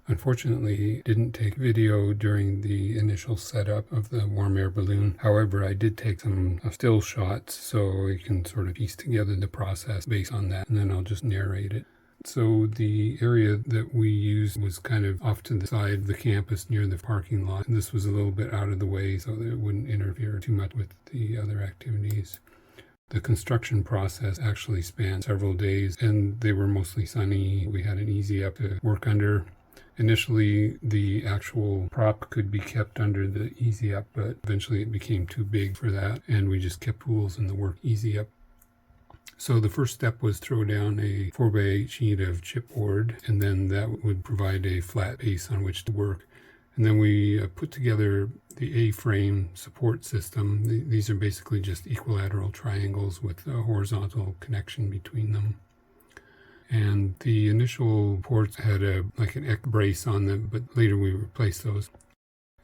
Unfortunately, didn't take video during the initial setup of the warm air balloon. However, I did take some still shots so we can sort of piece together the process based on that, and then I'll just narrate it. So the area that we used was kind of off to the side of the campus near the parking lot. And this was a little bit out of the way so that it wouldn't interfere too much with the other activities. The construction process actually spanned several days, and they were mostly sunny. We had an easy up to work under. Initially, the actual prop could be kept under the easy up, but eventually it became too big for that, and we just kept tools in the work easy up. So the first step was throw down a 4x8 sheet of chipboard, and then that would provide a flat base on which to work. And then we put together the A-frame support system. These are basically just equilateral triangles with a horizontal connection between them. And the initial ports had an X brace on them, but later we replaced those.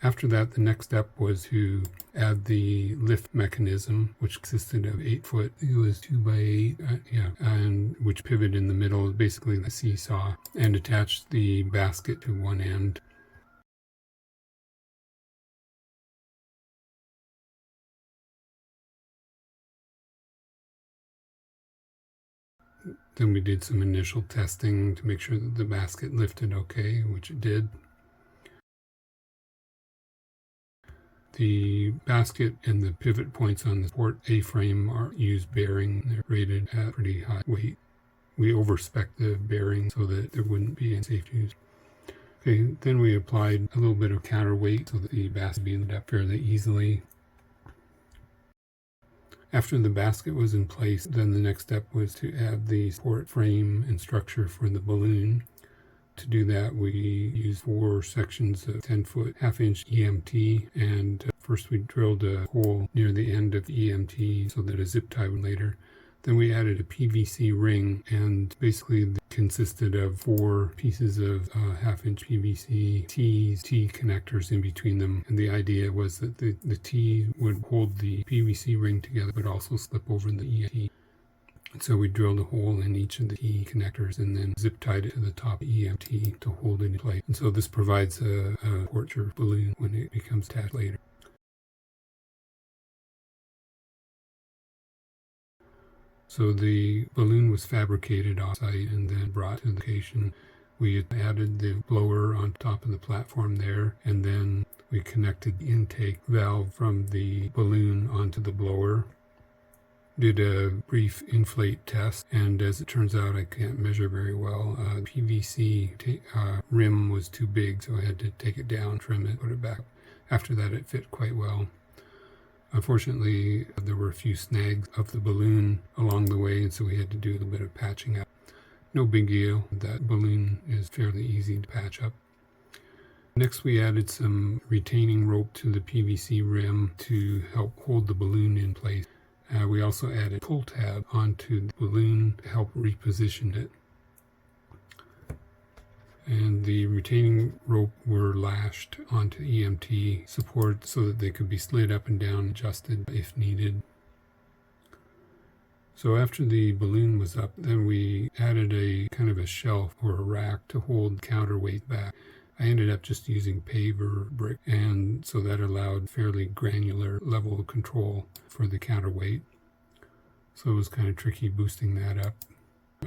After that, the next step was to add the lift mechanism, which consisted of 8-foot. It was 2x8, and which pivot in the middle, basically a seesaw, and attached the basket to one end. Then we did some initial testing to make sure that the basket lifted okay, which it did. The basket and the pivot points on the port A-frame are used bearing. They're rated at pretty high weight. We overspec the bearing so that there wouldn't be any safety issues. Okay, then we applied a little bit of counterweight so that the basket would be lifted up fairly easily. After the basket was in place, then the next step was to add the support frame and structure for the balloon. To do that, we used 4 sections of 10-foot half-inch EMT, and first we drilled a hole near the end of the EMT so that a zip tie would later. Then we added a PVC ring, and basically it consisted of 4 pieces of half-inch PVC T connectors in between them. And the idea was that the T would hold the PVC ring together, but also slip over the EMT. So we drilled a hole in each of the T connectors and then zip tied it to the top of the EMT to hold it in place. And so this provides a porture balloon when it becomes attached later. So the balloon was fabricated off-site and then brought to the location. We added the blower on top of the platform there, and then we connected the intake valve from the balloon onto the blower. Did a brief inflate test, and as it turns out, I can't measure very well. PVC rim was too big, so I had to take it down, trim it, put it back. After that, it fit quite well. Unfortunately, there were a few snags of the balloon along the way, and so we had to do a little bit of patching up. No big deal. That balloon is fairly easy to patch up. Next, we added some retaining rope to the PVC rim to help hold the balloon in place. We also added a pull tab onto the balloon to help reposition it. And the retaining rope were lashed onto EMT support so that they could be slid up and down, adjusted if needed. So after the balloon was up, then we added a kind of a shelf or a rack to hold counterweight back. I ended up just using paver brick, and so that allowed fairly granular level of control for the counterweight. So it was kind of tricky boosting that up.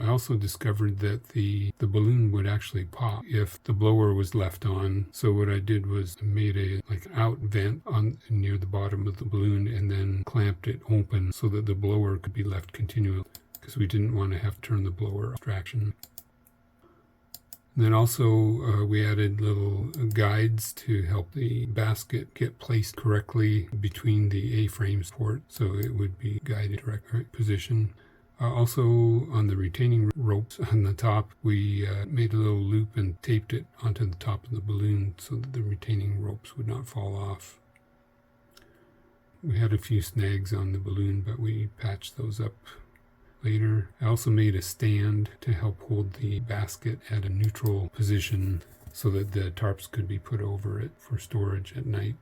I also discovered that the balloon would actually pop if the blower was left on. So what I did was made a out vent on near the bottom of the balloon and then clamped it open so that the blower could be left continually, because we didn't want to have to turn the blower off traction. Then also we added little guides to help the basket get placed correctly between the A-frame support so it would be guided to the right position. Also on the retaining ropes on the top, we made a little loop and taped it onto the top of the balloon so that the retaining ropes would not fall off. We had a few snags on the balloon, but we patched those up later. I also made a stand to help hold the basket at a neutral position so that the tarps could be put over it for storage at night.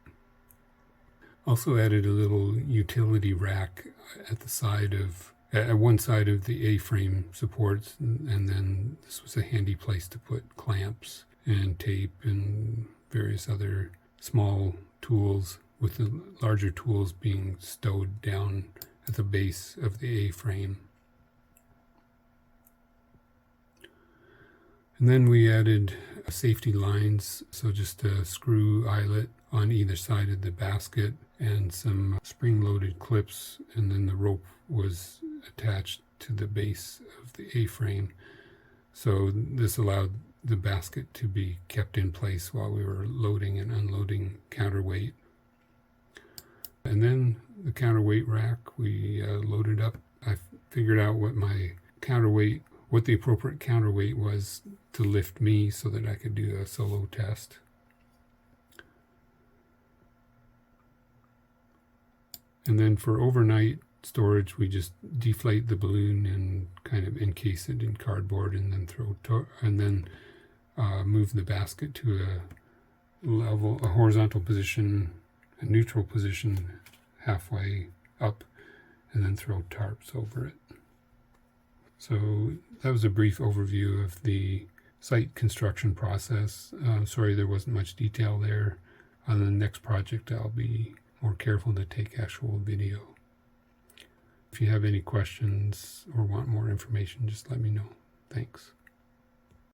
Also added a little utility rack at the side of at one side of the A-frame supports, and then this was a handy place to put clamps and tape and various other small tools, with the larger tools being stowed down at the base of the A-frame. And then we added safety lines, so just a screw eyelet on either side of the basket and some spring-loaded clips, and then the rope was attached to the base of the A-frame. So this allowed the basket to be kept in place while we were loading and unloading counterweight. And then the counterweight rack we loaded up. I figured out what the appropriate counterweight was to lift me so that I could do a solo test. And then for overnight storage, we just deflate the balloon and kind of encase it in cardboard, and then move the basket to a horizontal position, a neutral position halfway up, and then throw tarps over it. So that was a brief overview of the site construction process. Sorry there wasn't much detail there. On the next project I'll be more careful to take actual video. If you have any questions or want more information, just let me know. Thanks.